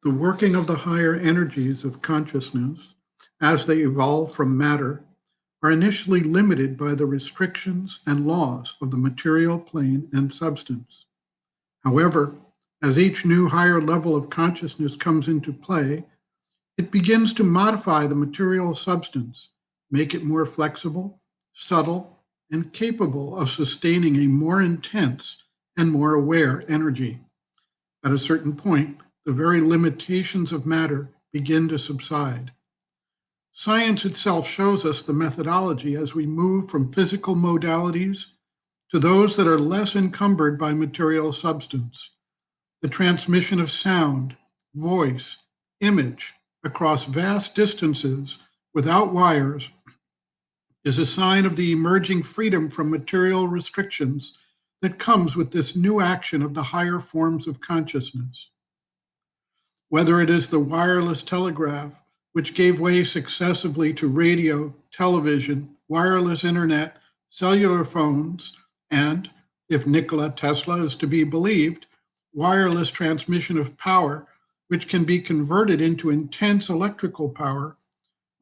The working of the higher energies of consciousness, as they evolve from matter, are initially limited by the restrictions and laws of the material plane and substance. However, as each new higher level of consciousness comes into play, it begins to modify the material substance, make it more flexible, subtle, and capable of sustaining a more intense and more aware energy. At a certain point, the very limitations of matter begin to subside. Science itself shows us the methodology as we move from physical modalities to those that are less encumbered by material substance. The transmission of sound, voice, image across vast distances without wires is a sign of the emerging freedom from material restrictions that comes with this new action of the higher forms of consciousness. Whether it is the wireless telegraph, which gave way successively to radio, television, wireless internet, cellular phones, and, if Nikola Tesla is to be believed, wireless transmission of power, which can be converted into intense electrical power,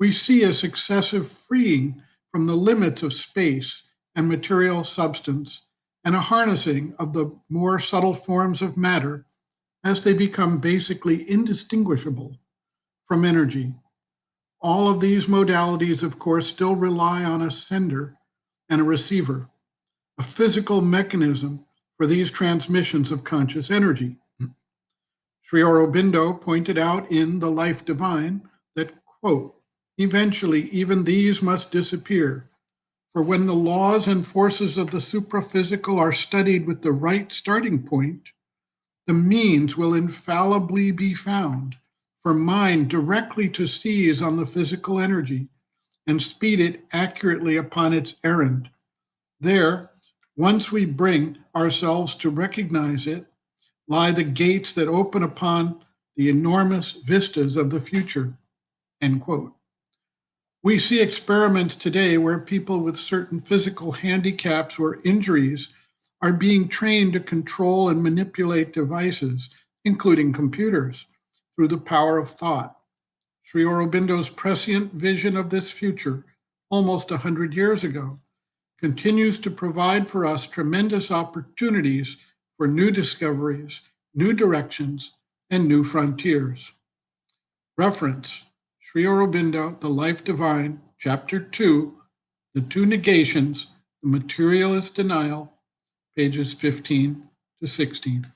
we see a successive freeing from the limits of space and material substance and a harnessing of the more subtle forms of matter as they become basically indistinguishable from energy. All of these modalities, of course, still rely on a sender and a receiver, a physical mechanism for these transmissions of conscious energy. Sri Aurobindo pointed out in The Life Divine that, quote, eventually even these must disappear, for when the laws and forces of the supraphysical are studied with the right starting point, the means will infallibly be found for mind directly to seize on the physical energy and speed it accurately upon its errand. There, once we bring ourselves to recognize it, lie the gates that open upon the enormous vistas of the future, end quote. We see experiments today where people with certain physical handicaps or injuries are being trained to control and manipulate devices, including computers, through the power of thought. Sri Aurobindo's prescient vision of this future, almost 100 years ago, continues to provide for us tremendous opportunities for new discoveries, new directions, and new frontiers. Reference: Sri Aurobindo, The Life Divine, Chapter 2, The Two Negations, The Materialist Denial, pages 15 to 16.